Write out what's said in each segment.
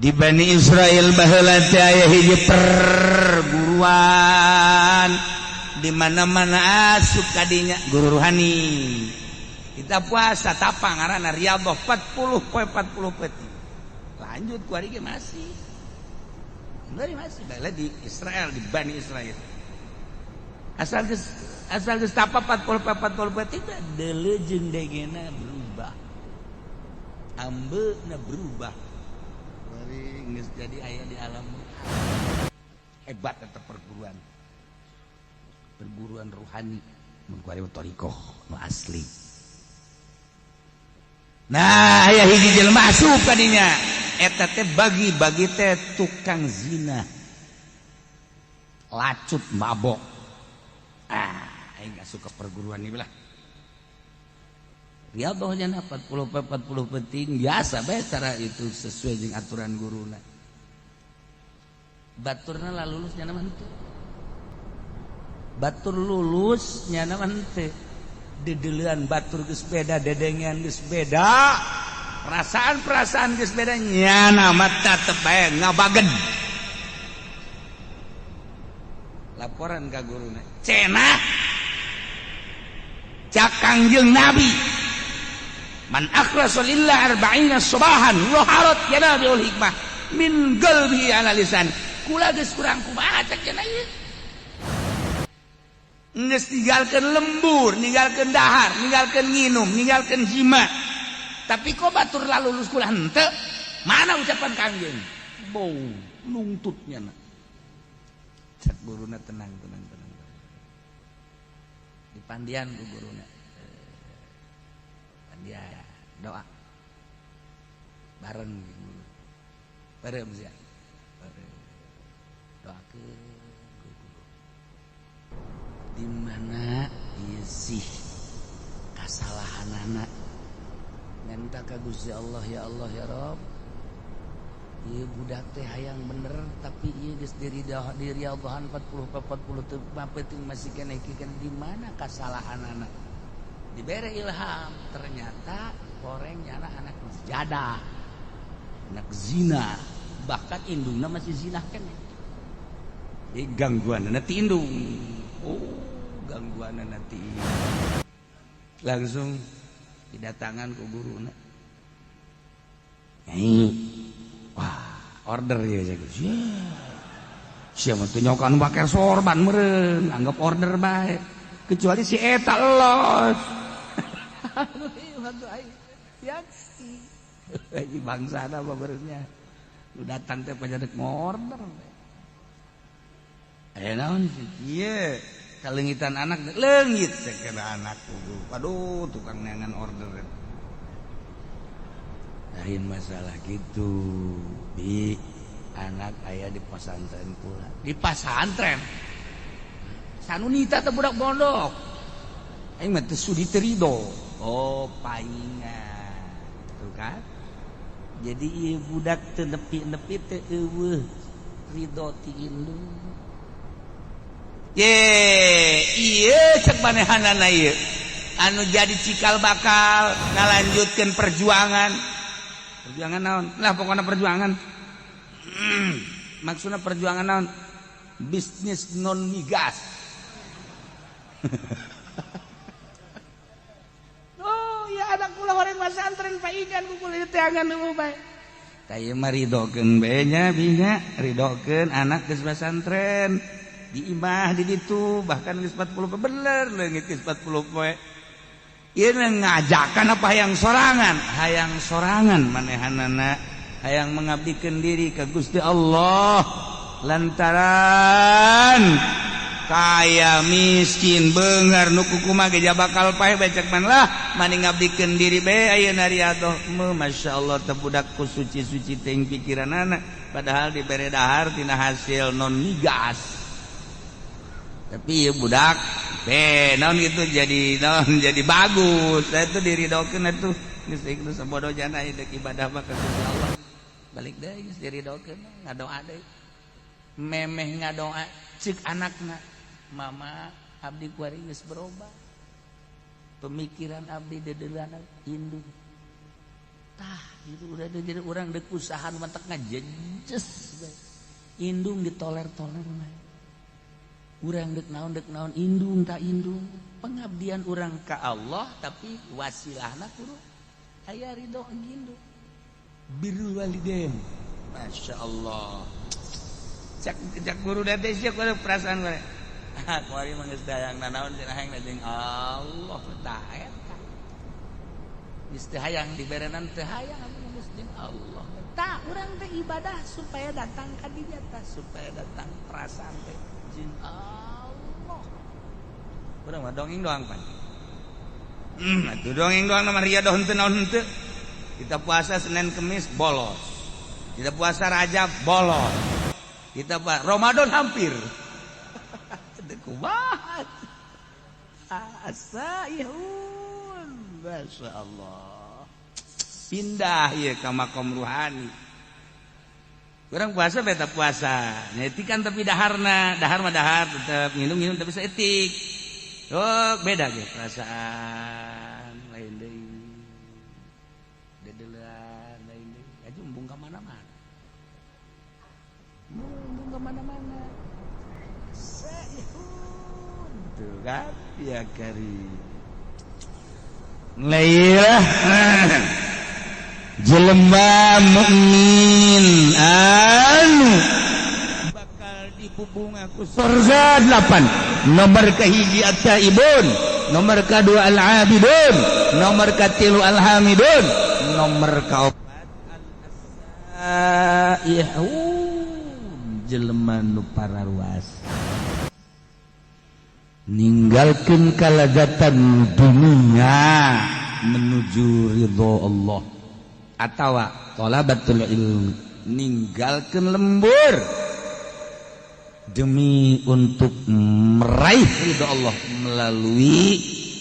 di Bani Israel baheula teh aya hiji perguruan di mana-mana asup kadinya guru rohani. Kita puasa tapang ngaranna Riyadhah 40 poe 40 peti. Lanjut ku ari ge masih. Dari masih bae di Israel, di Bani Israel. Asal geus tapa 40 peti delejeung degena berubah. Ambeuna berubah. Bari geus jadi aya di alam. Hebat eta perguruan rohani mun ku ari thariqah nu asli. Nah, aya hiji jelema asup kadinya eta teh bagi teh tukang zina. Lacut mabok. Aing gak suka perguruan ini lah. Riyadhah nya 40 penting biasa bae cara itu sesuai jeung aturan guruna. Baturna lah lulus nya naon teh? Batur lulus nya naon teh? Dedeulean batur geus beda, dedengan geus beda. Perasaan geus beda nya nama tetep bae ngabagen. Laporan ka guruna. Cenah cak Kangjeng Nabi man akhlasa lillah 40 subahan zaharat yanabiul hikmah min qalbi ala lisan. Kula geus kurang kumaha cak cenah ieu. Nges ninggalkeun lembur, ninggalkeun dahar, ninggalkeun nginum, ninggalkeun jima. Tapi kok batur lalu lulus kula henteu? Mana ucapan Kangjeng? Bau nungtutnya na. Cak guruna tenang. Dipandian ku guruna. Pandian doa. Bareng guru. Bareng sia. Doakeun. Di mana ieu sih kasalahanana minta ka Gusti Allah ya Rabb ieu budak teh hayang bener tapi ieu geus di Riyadhahan 40 teu penting masih keneh di mana kasalahanana dibere ilham ternyata korengnya anak jadah anak zina bahkan indungna masih zina keneh gangguan nanti indung gangguan nanti langsung didatangan ku guruna. Wah, order ya jago. Siapa tuh nyokan pakai sorban meureun, anggap order bae. Kecuali si eta los. Aduh, yaksi. Ini bangsa apa beresnya. Lu datang teh pajadak ngorder. Naon sih? Ieu kalengitan anak leungit sakira anak kudu. Aduh, tukang neangan order. Lain masalah gitu. Bi anak aya di pesantren pula. Di pesantren. Sanunita teh budak pondok. Aing mah teu sudi teu ridho. Oh, paingan. Tuh kan? Jadi ieu budak teu nepi-nepi teu eueuh ridho ti indung. Iya cek manehanana ieu anu jadi cikal bakal ngalanjutkeun perjuangan naon lah pokoknya perjuangan maksudna perjuangan naon bisnis non migas. Oh ya anak kula horeng pesantren paigan ku kuliah teh angan nu bae kaye mah ridokeun bae nya binya ridokeun anak geus pesantren di imah di ditu bahkan geus 40 bener leungit geus 40 poe ieu ngajakan apa hayang sorangan manehanana hayang mengabdikeun diri ka Gusti Allah lantaran kaya miskin beungar nu kumaha ge bakal pae becek man lah mani ngabdikeun diri bae ayeuna Riyadhah masyaallah teh budak ku suci-suci teh pikiranana padahal dibere dahar tina hasil non migas. Tapi ya budak naon gitu jadi bagus. Saya tuh diridokeun atuh geus ieu sabodo jana ieu ibadah mah ka Gusti Allah. Balik deui geus diridokeun ngadoa deui. Memeh ngadoa ceuk anakna, "Mama, abdi kuari geus berubah. Pemikiran abdi dedeulan indung. itu udah jadi orang dek usaha mantek ngajejes indung ditoler-toler urang dek naon indung tak indung pengabdian urang ka Allah tapi wasilahna kudu aya ridho indung birrul walidain masya Allah cak guru date sih kudu perasaan gue kuari manggeus dayang naon cenah hayang jeung Allah tah eta geus teu hayang diberenan teu hayang geus jeung Allah tah urang teh ibadah supaya datang ka dinya tah supaya datang perasaan teh jeung Allah urang mah dongeng doang pan atuh dongeng doang mah riadoh henteu naon henteu kita puasa Senin Kemis bolos kita puasa Rajab bolos kita Ramadan hampir kumaha asaihun masya Allah pindah ya ke makom ruhani orang puasa beta puasa nyetikan tapi dahar mah dahar tetap minum tapi seetik oh beda ge perasaan lain deui dedelan lain deui aju embung ka mana-mana tuh kan ya kari Lailah jelema mukmin anu bakal dipupung aku surga 8 nomor kahiji at-taibun nomor kedua al-abidun nomor katilu al-hamidun nomor kaopat al-saihun jelema nu pararuas ninggalkeun kalagatan dunia menuju ridho Allah atawa talabatul ilmi ninggalkeun lembur demi untuk meraih ridho Allah melalui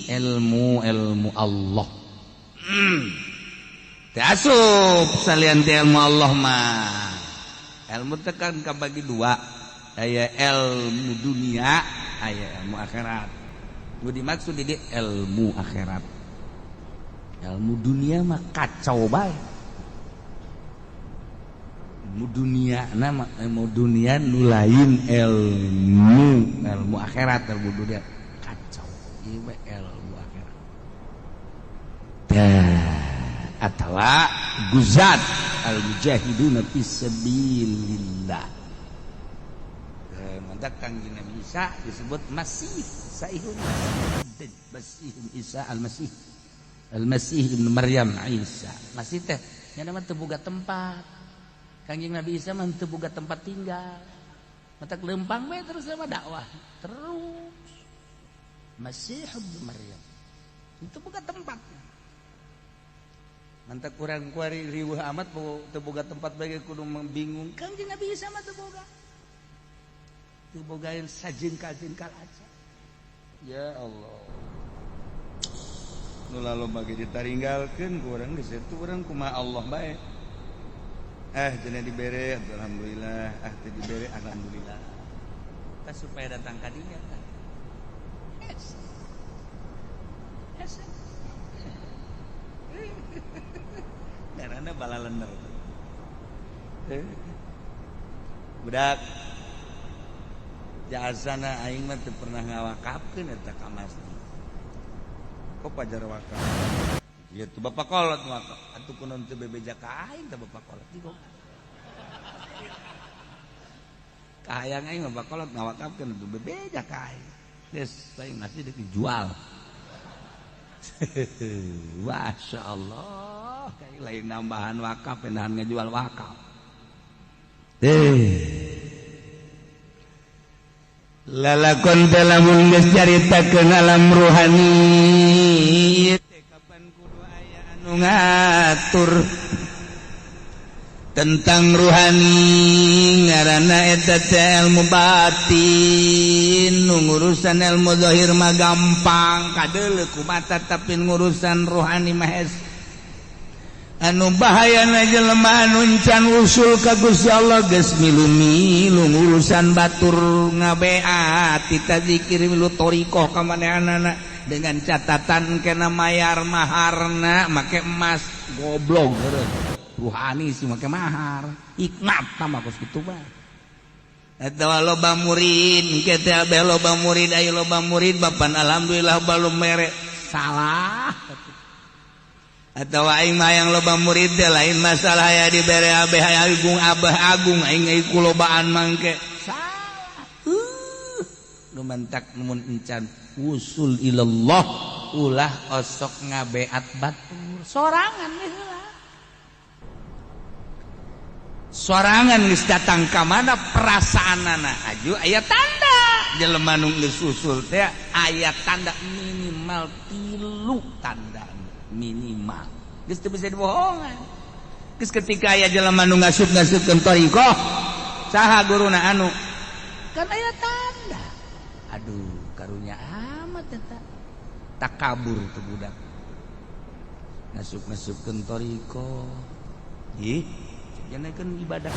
ilmu Allah teu asup salian teh ilmu Allah mah ilmu teh kan kabagi dua aya ilmu dunia aya ilmu akhirat nu dimaksud di ilmu akhirat ilmu dunia mah kacau bae ilmu dunia nama ilmu dunia nu lain ilmu akhirat ilmu dunia kacau ieu mah ilmu akhirat atawa guzat al mujahiduna fisabilillah mantak Kangjeng Nabi Isa disebut Masih Saihun Masih Isa Al-Masih Ibnu Maryam Isa Masih teh nya nama teu boga tempat Kangjeng Nabi Isa mah teu boga tempat tinggal mantak leumpang we terus sama dakwah terus Masih Ibnu Maryam itu boga tempat mantak urang kuari riweuh amat teu boga tempat bagi kudu membingung Kangjeng Nabi Isa mah teu boga bogain sajengkal aja ya Allah nu lalu bagi ditaringgalkeun ku urang geus itu urang kumaha Allah bae cenah dibere alhamdulillah teu dibere alhamdulillah ta supaya datang ka dinya tah karena balalender budak jasana aing mah teu pernah ngawakafkeun eta ka masjid. Kok pajar wakaf? Ieu teh bapak kolot wakaf. Atuh kunaon teu bebeja ka aing teh bapak kolot digok. Kahayang aing bapak kolot ngawakafkeun teu bebeja ka aing. Geus aing masjid dijual. Masya Allah, kayak lain nambahan wakaf, pendahan ngejual wakaf. Lalakon lamun geus caritakeun alam ruhani kapan kudu aya anu ngatur tentang ruhani ngaranna eta teh ilmu batin nu ngurusan ilmu zahir mah gampang kadeuleu ku mata tapi ngurusan ruhani mah anu bahayana jelema anu encan usul ka Gusti Allah geus milu-milu urusan batur ngabeat kita zikir milu torikoh ka manehanana dengan catatan kena mayar maharna make emas goblok ruhani sih make mahar iknat sama kos kitu bae eta loba murid kita teh loba murid aya loba murid bapan alhamdulillah balum mere salah atau aing mah yang loba murid teh lain masalah aya dibere abeh agung abah agung aing kulobaan mangke salah lumantak mun encan usul ilallah ulah osok ngabeat batur sorangan heula sorangan geus datang ka mana perasaanana aju aya tanda jelema nu geus usul teh aya tanda minimal 3 tanda minimal geus teu bisa dibohongan geus ketika aya jelema nu ngasup-ngasupkeun thariqah saha guruna anu kan aya tanda aduh karunya amat eta takabur teu budak ngasup-ngasupkeun thariqah ih jangankeun ibadah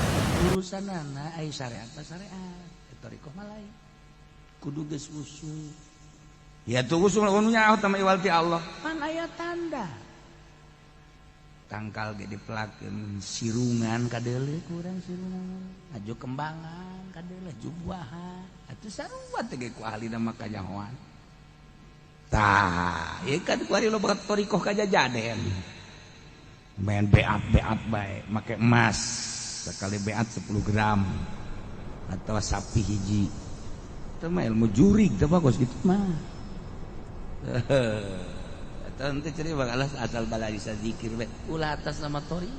urusanana aya syariat syariat thariqah mah lain kudu geus usul ya tuh usul nu nyaho tama iwal ti Allah pan aya tanda tangkal ge dipelakeun sirungan kadeuleu kurang sirungan aju kembangan kadeuleu aju buahan atuh sarua teh ge ku ahlina mah kanyahoan tah ieu kan ku ari loba thariqah kajajaden main beat bae make emas sekali beat 10 gram atau sapi hiji teu mah ilmu jurig teh bagus kitu mah eta teh ceri bakalah asal bala bisa zikir we ulah atas nama tori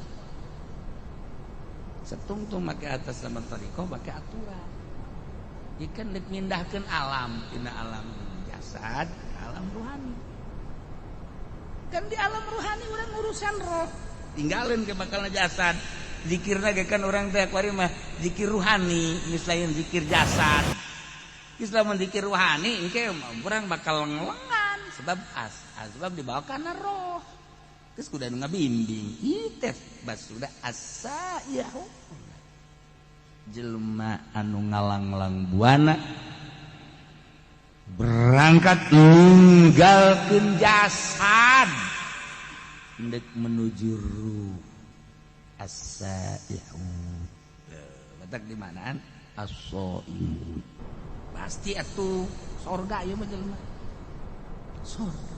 setungtung make atas nama thariqah make aturan ikan dek mindahkeun alam tina alam jasad ke alam ruhani kan di alam ruhani urang urusan roh tinggalin ke bakalna jasad zikirna ge kan urang teh kuari mah zikir ruhani geus lain zikir jasad geus lamun zikir ruhani engke urang bakal ngelengan sebab dibawa kana roh geus kudu anu ngabimbing ieu teh bas sudah asa ya jelema anu ngalang-lang buana berangkat ninggalkeun jasad hendak menuju ruh as-sai'un batak di manaan as-sai'un pasti atuh surga ieu mah jelema surga